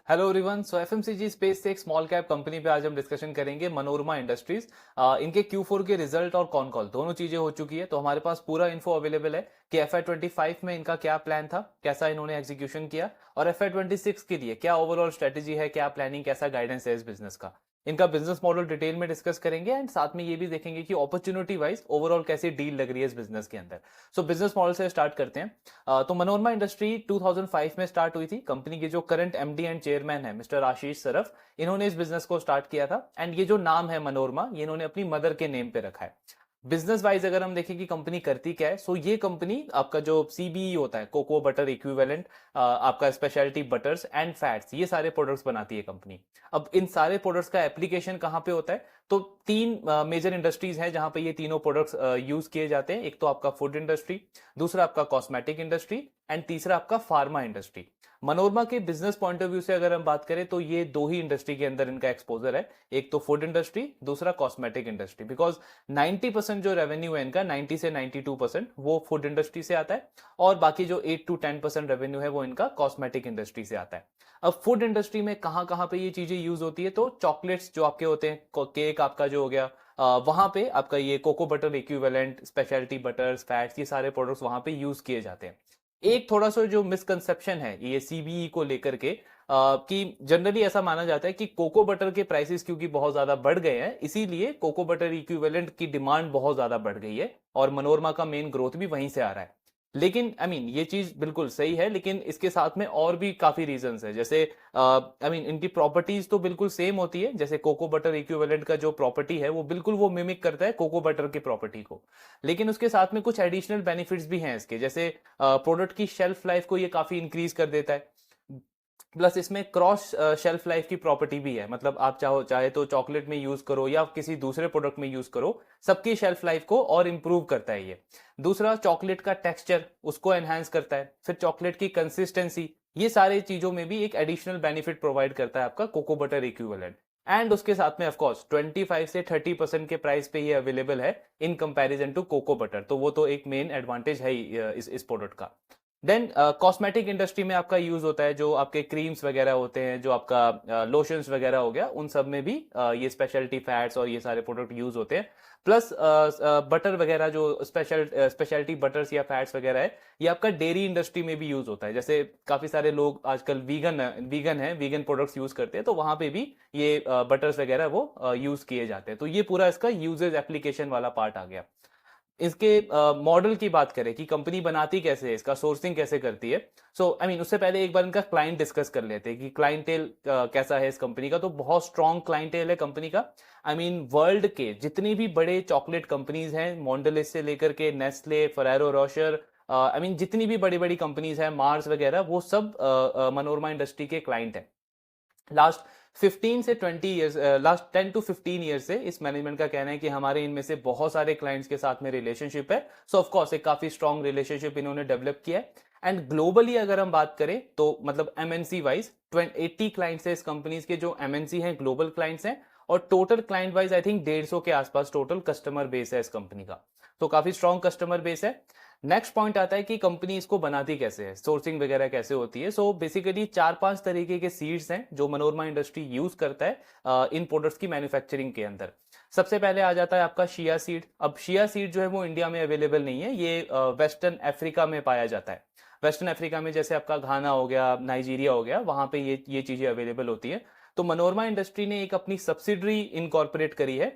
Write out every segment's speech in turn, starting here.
Hello everyone. So FMCG space से एक small cap company पे आज हम डिस्कशन करेंगे, मनोरमा इंडस्ट्रीज। इनके Q4 के रिजल्ट और कॉन कॉल दोनों चीजें हो चुकी है, तो हमारे पास पूरा इन्फो अवेलेबल है कि FY25 में इनका क्या प्लान था, कैसा इन्होंने एग्जीक्यूशन किया, और FY26 के लिए क्या ओवरऑल स्ट्रेटेजी है, क्या प्लानिंग, कैसा गाइडेंस है इस बिजनेस का। इनका बिजनेस मॉडल डिटेल में डिस्कस करेंगे एंड साथ में ये भी देखेंगे कि अपॉर्चुनिटी वाइज ओवरऑल कैसी डील लग रही है इस बिजनेस के अंदर। सो बिजनेस मॉडल से स्टार्ट करते हैं। तो मनोरमा इंडस्ट्री 2005 में स्टार्ट हुई थी। कंपनी के जो करंट एमडी एंड चेयरमैन है मिस्टर आशीष सरफ, इन्होंने इस बिजनेस को स्टार्ट किया था। एंड ये जो नाम है मनोरमा, ये इन्होंने अपनी मदर के नेम पे रखा है। बिजनेस वाइज अगर हम देखें कि कंपनी करती क्या है, सो ये कंपनी आपका जो सीबीई होता है, कोको बटर इक्विवेलेंट, आपका स्पेशलिटी बटर्स एंड फैट्स, ये सारे प्रोडक्ट्स बनाती है कंपनी। अब इन सारे प्रोडक्ट्स का एप्लीकेशन कहाँ पे होता है, तो तीन मेजर इंडस्ट्रीज हैं जहां पे ये तीनों प्रोडक्ट्स यूज किए जाते हैं। एक तो आपका फूड इंडस्ट्री, दूसरा आपका कॉस्मेटिक इंडस्ट्री एंड तीसरा आपका फार्मा इंडस्ट्री। मनोरमा के बिजनेस पॉइंट ऑफ व्यू से अगर हम बात करें तो ये दो ही इंडस्ट्री के अंदर इनका एक्सपोजर है, एक तो फूड इंडस्ट्री, दूसरा कॉस्मेटिक इंडस्ट्री। बिकॉज 90% जो रेवेन्यू है इनका, 90 से 92% वो फूड इंडस्ट्री से आता है, और बाकी जो 8 to 10% रेवेन्यू है वो इनका कॉस्मेटिक इंडस्ट्री से आता है। अब फूड इंडस्ट्री में कहां कहां पे ये चीजें यूज होती है, तो चॉकलेट्स जो आपके होते हैं, केक आपका जो हो गया, वहां पे आपका ये cocoa butter equivalent, speciality butters, fats, ये सारे प्रोडक्ट्स वहां पे यूज किए जाते हैं। एक थोड़ा सा जो मिसकंसेप्शन है ये सीबीई को लेकर के, कि जनरली ऐसा माना जाता है कि कोको बटर के प्राइसेस क्योंकि बहुत ज्यादा बढ़ गए हैं, इसीलिए कोको बटर इक्विवेलेंट की डिमांड बहुत ज्यादा बढ़ गई है, और मनोरमा का मेन ग्रोथ भी वहीं से आ रहा है। लेकिन ये चीज बिल्कुल सही है, लेकिन इसके साथ में और भी काफी रीजंस है। जैसे इनकी प्रॉपर्टीज तो बिल्कुल सेम होती है, जैसे कोको बटर इक्विवेलेंट का जो प्रॉपर्टी है वो बिल्कुल वो मिमिक करता है कोको बटर की प्रॉपर्टी को। लेकिन उसके साथ में कुछ एडिशनल बेनिफिट्स भी हैं इसके, जैसे प्रोडक्ट की शेल्फ लाइफ को ये काफी इंक्रीज कर देता है। प्लस इसमें क्रॉस शेल्फ लाइफ की प्रॉपर्टी भी है, मतलब आप चाहे तो चॉकलेट में यूज करो या किसी दूसरे प्रोडक्ट में यूज करो, सबकी शेल्फ लाइफ को और इंप्रूव करता है ये। दूसरा, चॉकलेट का टेक्सचर उसको एनहांस करता है। फिर चॉकलेट की कंसिस्टेंसी, ये सारे चीजों में भी एक एडिशनल बेनिफिट प्रोवाइड करता है आपका कोको बटर इक्विवेलेंट। एंड उसके साथ में ऑफकोर्स 25 से 30% के प्राइस पे ये अवेलेबल है in comparison to cocoa butter, तो वो तो एक मेन एडवांटेज है ही, इस प्रोडक्ट का। देन कॉस्मेटिक इंडस्ट्री में आपका यूज होता है, जो आपके क्रीम्स वगैरह होते हैं, जो आपका लोशंस वगैरह हो गया, उन सब में भी ये स्पेशलिटी फैट्स और ये सारे प्रोडक्ट यूज होते हैं। प्लस बटर वगैरह, जो स्पेशलिटी बटर्स या फैट्स वगैरह है, ये आपका डेयरी इंडस्ट्री में भी यूज होता है। जैसे काफी सारे लोग आजकल वीगन प्रोडक्ट्स यूज करते हैं, तो वहां पे भी ये बटर्स वगैरह वो यूज किए जाते हैं। तो ये पूरा इसका यूजेज एप्लीकेशन वाला पार्ट आ गया। इसके मॉडल की बात करें कि कंपनी बनाती कैसे है, इसका सोर्सिंग कैसे करती है, सो उससे पहले एक बार इनका क्लाइंट डिस्कस कर लेते हैं कि क्लाइंटेल कैसा है इस कंपनी का। तो बहुत स्ट्रॉन्ग क्लाइंटेल है कंपनी का। वर्ल्ड के जितने भी बड़े चॉकलेट कंपनीज हैं, मॉन्डलिस से लेकर के नेस्ले, फरेरो रोशर, जितनी भी बड़ी बड़ी कंपनीज हैं, मार्स वगैरह, वो सब मनोरमा इंडस्ट्री के क्लाइंट हैं। लास्ट 15 से 20 ईयर्स, लास्ट 10 to 15 ईयर्स से इस मैनेजमेंट का कहना है कि हमारे इनमें से बहुत सारे क्लाइंट्स के साथ में रिलेशनशिप है। सो ऑफ कोर्स एक काफी स्ट्रॉन्ग रिलेशनशिप इन्होंने डेवलप किया है। एंड ग्लोबली अगर हम बात करें तो मतलब एमएनसी वाइज 80 क्लाइंट्स है इस कंपनीज के, जो एमएनसी हैं, ग्लोबल क्लाइंट्स हैं। और total client wise I think 150 के आसपास टोटल कस्टमर बेस है इस कंपनी का। तो काफी स्ट्रॉन्ग कस्टमर बेस है। नेक्स्ट पॉइंट आता है कि कंपनी इसको बनाती कैसे है, सोर्सिंग वगैरह कैसे होती है। सो बेसिकली 4-5 तरीके के सीड्स हैं जो मनोरमा इंडस्ट्री यूज करता है इन प्रोडक्ट्स की मैन्युफैक्चरिंग के अंदर। सबसे पहले आ जाता है आपका शिया सीड। अब शिया सीड जो है वो इंडिया में अवेलेबल नहीं है, ये वेस्टर्न अफ्रीका में पाया जाता है। वेस्टर्न अफ्रीका में जैसे आपका घाना हो गया, नाइजीरिया हो गया, वहां पे ये चीजें अवेलेबल होती है। तो मनोरमा इंडस्ट्री ने एक अपनी सब्सिडरी इनकॉर्पोरेट करी है,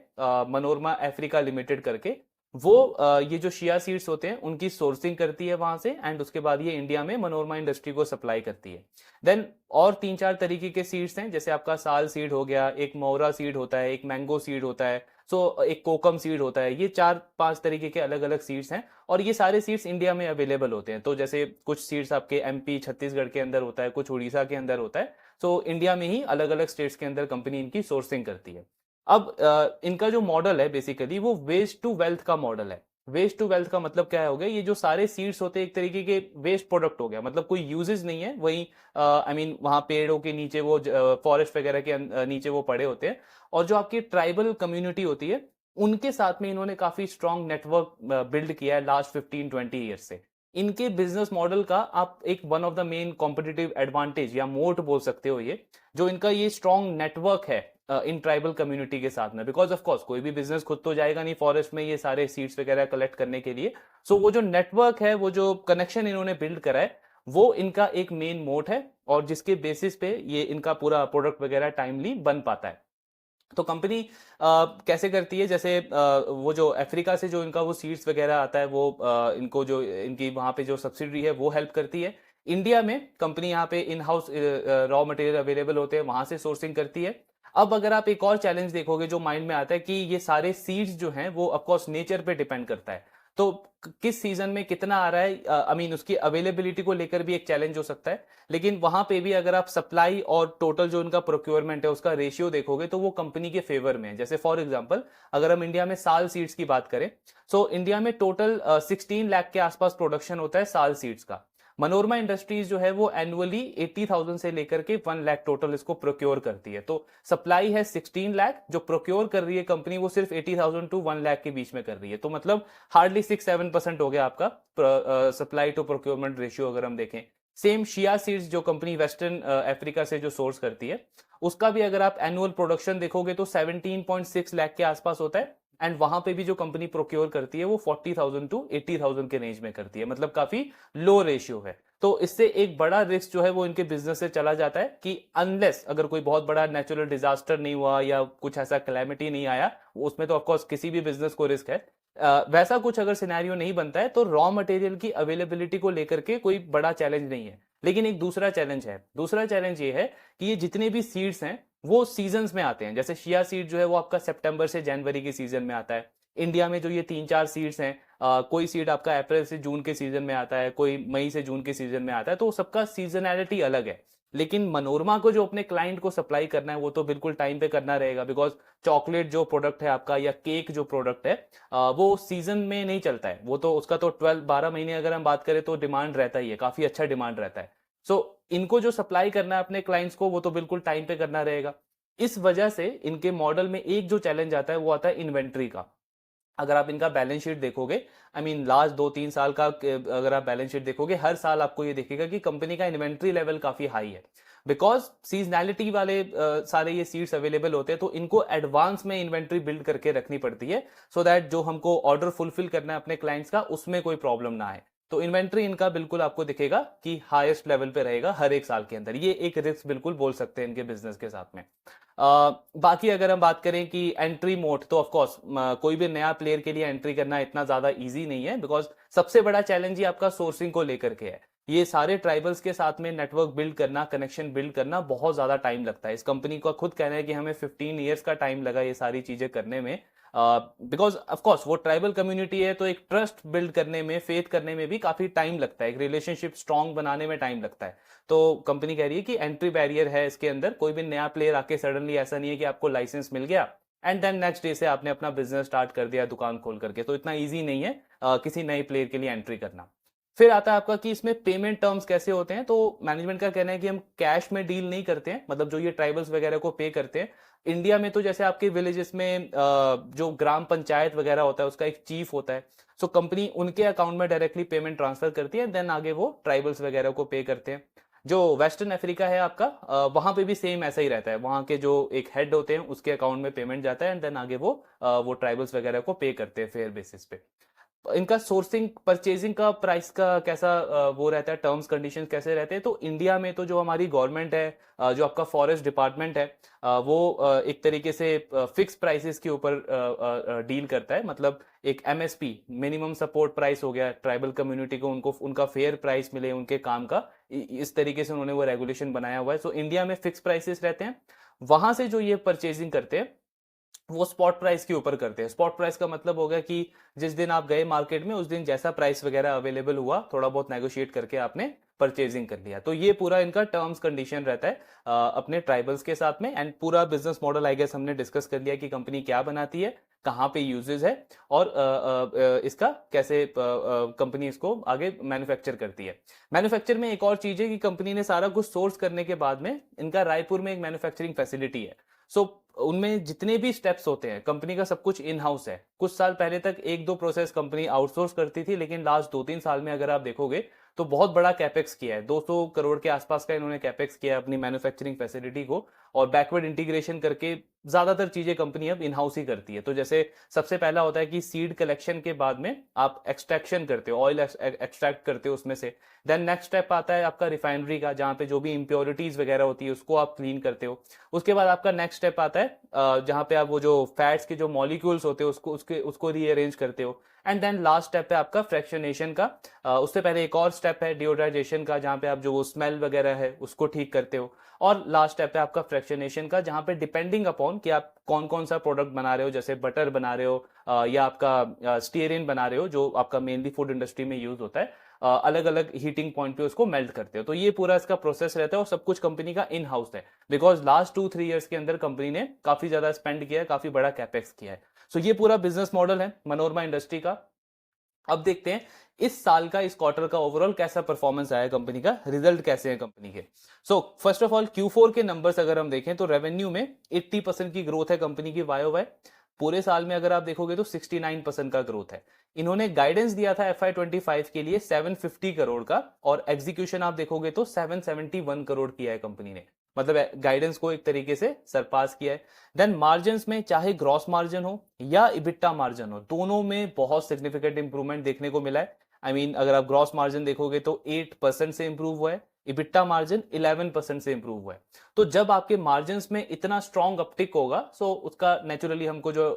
मनोरमा अफ्रीका लिमिटेड करके। वो ये जो शिया सीड्स होते हैं उनकी सोर्सिंग करती है वहां से, एंड उसके बाद ये इंडिया में मनोरमा इंडस्ट्री को सप्लाई करती है। देन और 3-4 तरीके के सीड्स हैं, जैसे आपका साल सीड हो गया, एक मोरा सीड होता है, एक मैंगो सीड होता है, सो एक कोकम सीड होता है। ये 4-5 तरीके के अलग अलग सीड्स हैं, और ये सारे सीड्स इंडिया में अवेलेबल होते हैं। तो जैसे कुछ सीड्स आपके एमपी छत्तीसगढ़ के अंदर होता है, कुछ उड़ीसा के अंदर होता है। सो इंडिया में ही अलग अलग स्टेट्स के अंदर कंपनी इनकी सोर्सिंग करती है। अब इनका जो मॉडल है बेसिकली वो वेस्ट टू वेल्थ का मॉडल है। वेस्ट टू वेल्थ का मतलब क्या हो गया, ये जो सारे सीड्स होते हैं एक तरीके के वेस्ट प्रोडक्ट हो गया, मतलब कोई यूजेस नहीं है, वही वहां पेड़ों के नीचे वो फॉरेस्ट वगैरह के नीचे वो पड़े होते हैं। और जो आपकी ट्राइबल कम्युनिटी होती है उनके साथ में इन्होंने काफी स्ट्रॉन्ग नेटवर्क बिल्ड किया है लास्ट 15-20 ईयर से। इनके बिजनेस मॉडल का आप एक one of the main competitive advantage या मोट बोल सकते हो, ये जो इनका ये स्ट्रॉन्ग नेटवर्क है इन ट्राइबल कम्युनिटी के साथ में, बिकॉज ऑफ कोर्स कोई भी बिजनेस खुद तो जाएगा नहीं फॉरेस्ट में ये सारे सीड्स वगैरह कलेक्ट करने के लिए। सो वो जो नेटवर्क है, वो जो कनेक्शन इन्होंने बिल्ड करा है, वो इनका एक मेन मोट है, और जिसके बेसिस पे ये इनका पूरा प्रोडक्ट वगैरह टाइमली बन पाता है। तो कंपनी कैसे करती है, जैसे वो जो अफ्रीका से जो इनका वो सीड्स वगैरह आता है, वो इनको जो इनकी वहां पे जो सब्सिडी है वो हेल्प करती है। इंडिया में कंपनी यहाँ पे in house raw material available होते हैं, वहां से सोर्सिंग करती है। अब अगर आप एक और चैलेंज देखोगे जो माइंड में आता है कि ये सारे सीड्स जो हैं वो ऑफकोर्स नेचर पे डिपेंड करता है, तो किस सीजन में कितना आ रहा है, आई मीन उसकी अवेलेबिलिटी को लेकर भी एक चैलेंज हो सकता है। लेकिन वहां पे भी अगर आप सप्लाई और टोटल जो उनका प्रोक्योरमेंट है उसका रेशियो देखोगे तो वो कंपनी के फेवर में है। जैसे फॉर एग्जांपल अगर हम इंडिया में साल सीड्स की बात करें, सो इंडिया में टोटल 16 लाख के आसपास प्रोडक्शन होता है साल सीड्स का। मनोरमा इंडस्ट्रीज जो है वो एनुअली 80,000 से लेकर के 1 लाख टोटल इसको प्रोक्योर करती है। तो सप्लाई है 16 लाख, जो प्रोक्योर कर रही है कंपनी वो सिर्फ 80,000 टू 1 लाख के बीच में कर रही है। तो मतलब हार्डली 6-7% हो गया आपका सप्लाई टू प्रोक्योरमेंट रेशियो अगर हम देखें। सेम शिया सीड्स जो कंपनी वेस्टर्न अफ्रीका से जो सोर्स करती है, उसका भी अगर आप एनुअल प्रोडक्शन देखोगे तो 17.6 लाख के आसपास होता है, एंड वहां पे भी जो कंपनी प्रोक्योर करती है वो 40,000 टू 80,000 के रेंज में करती है, मतलब काफी लो रेशियो है। तो इससे एक बड़ा रिस्क जो है वो इनके बिजनेस से चला जाता है कि अनलेस अगर कोई बहुत बड़ा नेचुरल डिजास्टर नहीं हुआ या कुछ ऐसा क्लैमिटी नहीं आया, उसमें तो ऑफकोर्स किसी भी बिजनेस को रिस्क है, वैसा कुछ अगर सिनेरियो नहीं बनता है तो रॉ मटेरियल की अवेलेबिलिटी को लेकर के कोई बड़ा चैलेंज नहीं है। लेकिन एक दूसरा चैलेंज है, दूसरा चैलेंज ये है कि ये जितने भी सीड्स हैं वो सीजन्स में आते हैं। जैसे शिया सीड जो है वो आपका सितंबर से जनवरी के सीजन में आता है। इंडिया में जो ये 3-4 सीड्स हैं, कोई सीड आपका अप्रैल से जून के सीजन में आता है, कोई मई से जून के सीजन में आता है, तो सबका सीजनैलिटी अलग है। लेकिन मनोरमा को जो अपने क्लाइंट को सप्लाई करना है वो तो बिल्कुल टाइम पे करना रहेगा, बिकॉज चॉकलेट जो प्रोडक्ट है आपका या केक जो प्रोडक्ट है वो सीजन में नहीं चलता है, वो तो उसका तो 12 महीने अगर हम बात करें तो डिमांड रहता ही है, काफी अच्छा डिमांड रहता है। सो इनको जो सप्लाई करना है अपने क्लाइंट्स को वो तो बिल्कुल टाइम पे करना रहेगा। इस वजह से इनके मॉडल में एक जो चैलेंज आता है वो आता है इन्वेंट्री का। अगर आप इनका बैलेंस शीट देखोगे, आई मीन लास्ट 2-3 साल का अगर आप बैलेंस शीट देखोगे, हर साल आपको ये दिखेगा कि कंपनी का इन्वेंट्री लेवल काफी हाई है, बिकॉज सीजनैलिटी वाले सारे ये सीड्स अवेलेबल होते हैं, तो इनको एडवांस में इन्वेंट्री बिल्ड करके रखनी पड़ती है, सो दैट जो हमको ऑर्डर फुलफिल करना है अपने क्लाइंट्स का उसमें कोई प्रॉब्लम ना आए। तो इन्वेंट्री इनका बिल्कुल आपको दिखेगा कि हाईएस्ट लेवल पे रहेगा हर एक साल के अंदर। ये एक रिस्क बिल्कुल बोल सकते हैं इनके बिजनेस के साथ में। बाकी अगर हम बात करें कि एंट्री मोड, तो ऑफ कोर्स कोई भी नया प्लेयर के लिए एंट्री करना इतना ज्यादा इजी नहीं है, बिकॉज सबसे बड़ा चैलेंज ही आपका सोर्सिंग को लेकर के है। ये सारे ट्राइबल्स के साथ में नेटवर्क बिल्ड करना, कनेक्शन बिल्ड करना बहुत ज्यादा टाइम लगता है। इस कंपनी का खुद कहना है कि हमें 15 ईयर्स का टाइम लगा ये सारी चीजें करने में, बिकॉज ऑफ कोर्स वो ट्राइबल कम्युनिटी है, तो एक ट्रस्ट बिल्ड करने में, फेथ करने में भी काफी टाइम लगता है, एक रिलेशनशिप स्ट्रांग बनाने में टाइम लगता है। तो कंपनी कह रही है कि एंट्री बैरियर है इसके अंदर, कोई भी नया प्लेयर आके सडनली, ऐसा नहीं है कि आपको लाइसेंस मिल गया एंड देन नेक्स्ट डे से आपने अपना बिजनेस स्टार्ट कर दिया दुकान खोल करके, तो इतना इजी नहीं है किसी नए प्लेयर के लिए एंट्री करना। फिर आता है आपका कि इसमें पेमेंट टर्म्स कैसे होते हैं। तो मैनेजमेंट का कहना है कि हम कैश में डील नहीं करते हैं, मतलब जो ये ट्राइबल्स वगैरह को पे करते हैं। इंडिया में तो जैसे आपके विलेजेस में जो ग्राम पंचायत वगैरह होता है उसका एक चीफ होता है, सो कंपनी उनके अकाउंट में डायरेक्टली पेमेंट ट्रांसफर करती है, देन आगे वो ट्राइबल्स वगैरह को पे करते हैं। जो वेस्टर्न अफ्रीका है आपका, वहां पे भी सेम ऐसा ही रहता है, वहां के जो एक हेड होते हैं उसके अकाउंट में पेमेंट जाता है एंड देन आगे वो ट्राइबल्स वगैरह को पे करते हैं फेयर बेसिस पे। इनका सोर्सिंग परचेजिंग का प्राइस का कैसा वो रहता है, टर्म्स कंडीशंस कैसे रहते हैं। तो इंडिया में तो जो हमारी गवर्नमेंट है, जो आपका फॉरेस्ट डिपार्टमेंट है, वो एक तरीके से फिक्स प्राइसेस के ऊपर डील करता है, मतलब एक एमएसपी, मिनिमम सपोर्ट प्राइस हो गया, ट्राइबल कम्युनिटी को उनको उनका फेयर प्राइस मिले उनके काम का, इस तरीके से उन्होंने वो रेगुलेशन बनाया हुआ है। सो इंडिया में फिक्स प्राइसेस रहते हैं। वहां से जो ये परचेजिंग करते हैं वो स्पॉट प्राइस के ऊपर करते हैं। स्पॉट प्राइस का मतलब होगा कि जिस दिन आप गए मार्केट में उस दिन जैसा प्राइस वगैरह अवेलेबल हुआ, थोड़ा बहुत नेगोशिएट करके आपने परचेजिंग कर लिया। तो ये पूरा इनका टर्म्स कंडीशन रहता है अपने ट्राइबल्स के साथ में। एंड पूरा बिजनेस मॉडल आई गेस हमने डिस्कस कर लिया कि कंपनी क्या बनाती है, कहाँ पे यूजेस है, और इसका कैसे कंपनी इसको आगे मैन्युफैक्चर करती है। मैन्युफैक्चर में एक और चीज है कि कंपनी ने सारा कुछ सोर्स करने के बाद में इनका रायपुर में एक मैन्युफैक्चरिंग फैसिलिटी है। सो उनमें जितने भी स्टेप्स होते हैं कंपनी का सब कुछ इन हाउस है। कुछ साल पहले तक एक दो प्रोसेस कंपनी आउटसोर्स करती थी, लेकिन लास्ट 2-3 साल में अगर आप देखोगे तो बहुत बड़ा कैपेक्स किया है। 200 करोड़ के आसपास का इन्होंने कैपेक्स किया है अपनी मैन्युफैक्चरिंग फैसिलिटी को, और बैकवर्ड इंटीग्रेशन करके ज्यादातर चीजें कंपनी अब इन हाउस ही करती है। तो जैसे सबसे पहला होता है कि सीड कलेक्शन के बाद में आप एक्सट्रैक्शन करते हो, ऑयल एक्सट्रैक्ट करते हो उसमें से। देन नेक्स्ट स्टेप आता है आपका रिफाइनरी का, जहां पे जो भी इंप्योरिटीज वगैरह होती है उसको आप क्लीन करते हो। उसके बाद आपका नेक्स्ट स्टेप आता है जहां पे आप वो जो फैट्स के जो मॉलिक्यूल्स होते हैं उसको रीअरेंज करते हो। एंड देन लास्ट स्टेप है आपका फ्रैक्शनेशन का। उससे पहले एक और स्टेप है डिओड्राइजेशन का, जहां पे आप जो वो स्मेल वगैरह है उसको ठीक करते हो। और लास्ट स्टेप है आपका फ्रैक्शनेशन का, जहां पे डिपेंडिंग अपॉन कि आप कौन कौन सा प्रोडक्ट बना रहे हो, जैसे बटर बना रहे हो या आपका स्टीयरिन बना रहे हो जो आपका मेनली फूड इंडस्ट्री में यूज होता है, अलग अलग हीटिंग पॉइंट पे उसको मेल्ट करते हो। तो ये पूरा इसका प्रोसेस रहता है और सब कुछ कंपनी का इन हाउस है, बिकॉज लास्ट 2-3 ईयर्स के अंदर कंपनी ने काफी ज्यादा स्पेंड किया है, काफी बड़ा कैपेक्स किया है। सो ये पूरा बिजनेस मॉडल है मनोरमा इंडस्ट्री का। अब देखते हैं इस साल का, इस क्वार्टर का ओवरऑल कैसा परफॉर्मेंस आया कंपनी का, रिजल्ट कैसे है कंपनी के। So first of all Q4 के नंबर्स अगर हम देखें तो रेवेन्यू में 80% की ग्रोथ है कंपनी की YoY। पूरे साल में अगर आप देखोगे तो 69% का ग्रोथ है। इन्होंने गाइडेंस दिया था FY25 के लिए 750 करोड़ का, और एग्जीक्यूशन आप देखोगे तो 771 करोड़ किया है कंपनी ने, मतलब गाइडेंस को एक तरीके से सरपास किया है। देन मार्जिन में चाहे ग्रॉस मार्जिन हो या इबिट्टा मार्जिन हो, दोनों में बहुत सिग्निफिकेंट इंप्रूवमेंट देखने को मिला है। अगर आप ग्रॉस मार्जिन देखोगे तो 8% से इंप्रूव हुआ है, इबिट्टा मार्जिन 11% से इंप्रूव हुआ है। तो जब आपके मार्जिन में इतना स्ट्रॉन्ग अपटिक होगा, सो उसका नेचुरली हमको जो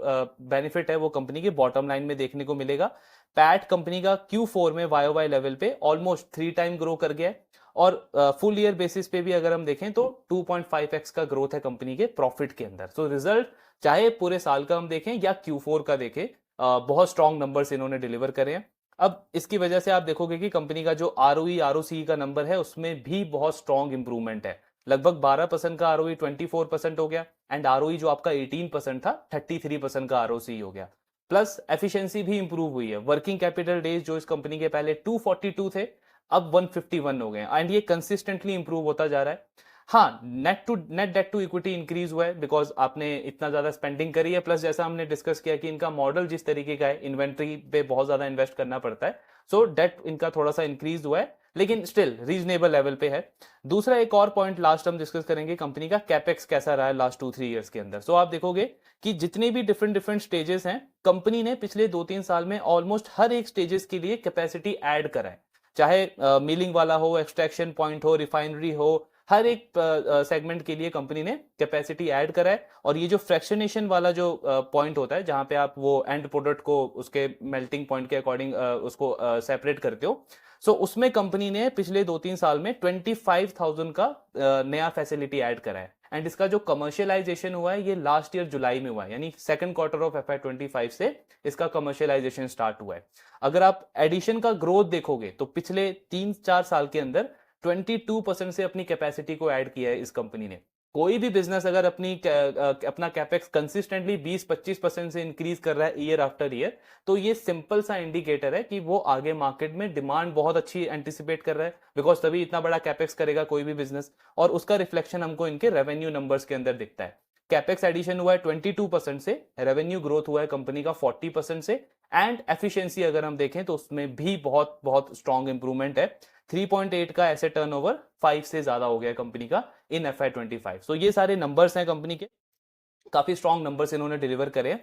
बेनिफिट है वो कंपनी के बॉटम लाइन में देखने को मिलेगा। पैट कंपनी का Q4 में YoY लेवल पे ऑलमोस्ट 3 टाइम ग्रो कर गया है, और फुल ईयर बेसिस पे भी अगर हम देखें तो 2.5x का ग्रोथ है कंपनी के प्रॉफिट के अंदर। सो रिजल्ट चाहे पूरे साल का हम देखें या Q4 का देखें, बहुत स्ट्रॉन्ग नंबर्स इन्होंने डिलीवर करे हैं। अब इसकी वजह से आप देखोगे कि कंपनी का जो ROE ROCE का नंबर है उसमें भी बहुत स्ट्रॉन्ग इंप्रूवमेंट है। लगभग 12% का ROE 24% हो गया, एंड ROE जो आपका 18% था 33% का ROCE हो गया। प्लस एफिशिएंसी भी इंप्रूव हुई है। वर्किंग कैपिटल डेज जो इस कंपनी के पहले 242 थे, अब 151 हो गए, एंड ये कंसिस्टेंटली इंप्रूव होता जा रहा है। हाँ, net debt to equity increase हुआ है, बिकॉज आपने इतना ज्यादा स्पेंडिंग करी है, प्लस जैसा हमने डिस्कस किया कि इनका मॉडल जिस तरीके का है, इन्वेंट्री पे बहुत ज्यादा इन्वेस्ट करना पड़ता है, सो डेट इनका थोड़ा सा इंक्रीज हुआ है, लेकिन स्टिल रीजनेबल लेवल पे है। दूसरा एक और पॉइंट लास्ट हम डिस्कस करेंगे, कंपनी का कैपेक्स कैसा रहा है लास्ट 2-3 ईयर्स के अंदर। सो आप देखोगे कि जितने भी डिफरेंट डिफरेंट स्टेजेस हैं, कंपनी ने पिछले 2-3 साल में ऑलमोस्ट हर एक स्टेजेस के लिए कैपेसिटी ऐड करा है। चाहे मिलिंग वाला हो, एक्सट्रैक्शन पॉइंट हो, रिफाइनरी हो, हर एक सेगमेंट के लिए कंपनी ने कैपेसिटी ऐड करा है। और ये जो फ्रैक्शनेशन वाला जो पॉइंट होता है, जहां पे आप वो एंड प्रोडक्ट को उसके मेल्टिंग पॉइंट के अकॉर्डिंग उसको सेपरेट करते हो, सो उसमें कंपनी ने पिछले 2-3 साल में 25,000 का नया फैसिलिटी ऐड करा है। एंड इसका जो कमर्शियलाइजेशन हुआ है ये लास्ट ईयर जुलाई में हुआ है, यानी सेकंड क्वार्टर ऑफ FY25 से इसका कमर्शियलाइजेशन स्टार्ट हुआ है। अगर आप एडिशन का ग्रोथ देखोगे तो पिछले 3-4 साल के अंदर 22% से अपनी कैपेसिटी को ऐड किया है इस कंपनी ने। कोई भी बिजनेस अगर अपना कैपेक्स कंसिस्टेंटली 20-25% से इंक्रीज कर रहा है ईयर आफ्टर ईयर, तो ये सिंपल सा इंडिकेटर है कि वो आगे मार्केट में डिमांड बहुत अच्छी एंटिसिपेट कर रहा है, बिकॉज तभी इतना बड़ा कैपेक्स करेगा कोई भी बिजनेस, और उसका रिफ्लेक्शन हमको इनके रेवेन्यू नंबर्स के अंदर दिखता है। कैपेक्स एडिशन हुआ है 22% से, रेवेन्यू ग्रोथ हुआ है कंपनी का 40% से, एंड एफिशिएंसी अगर हम देखें तो उसमें भी बहुत बहुत स्ट्रॉन्ग इंप्रूवमेंट है। 3.8 का एसेट टर्नओवर 5 से ज्यादा हो गया कंपनी का इन FY25। सो ये सारे नंबर्स हैं कंपनी के, काफी स्ट्रॉन्ग नंबर्स इन्होंने डिलीवर करे।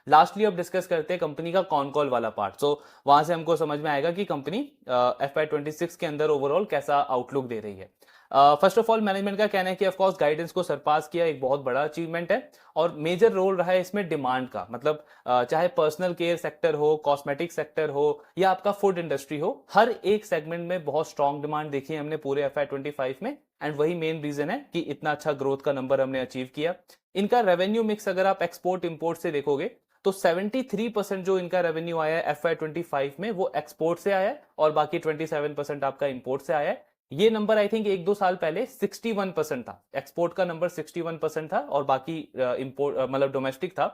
लास्टली अब डिस्कस करते हैं कंपनी का कॉन कॉल वाला पार्ट। सो वहां से हमको समझ में आएगा कि कंपनी FY26 के अंदर ओवरऑल कैसा आउटलुक दे रही है। फर्स्ट ऑफ ऑल मैनेजमेंट का कहना है कि ऑफकोर्स गाइडेंस को सरपास किया एक बहुत बड़ा अचीवमेंट है, और मेजर रोल रहा है इसमें डिमांड का, मतलब चाहे पर्सनल केयर सेक्टर हो, कॉस्मेटिक सेक्टर हो, या आपका फूड इंडस्ट्री हो, हर एक सेगमेंट में बहुत स्ट्रॉन्ग डिमांड देखी है हमने पूरे FY25 में, एंड वही मेन रीजन है कि इतना अच्छा ग्रोथ का नंबर हमने अचीव किया। इनका रेवेन्यू मिक्स अगर आप एक्सपोर्ट इंपोर्ट से देखोगे तो 73% जो इनका रेवेन्यू आया है FY25 में वो एक्सपोर्ट से आया है, और बाकी 27% आपका इंपोर्ट से आया है। ये नंबर आई थिंक 1-2 साल पहले 61% था, एक्सपोर्ट का नंबर 61% था और बाकी इंपोर्ट मतलब डोमेस्टिक था।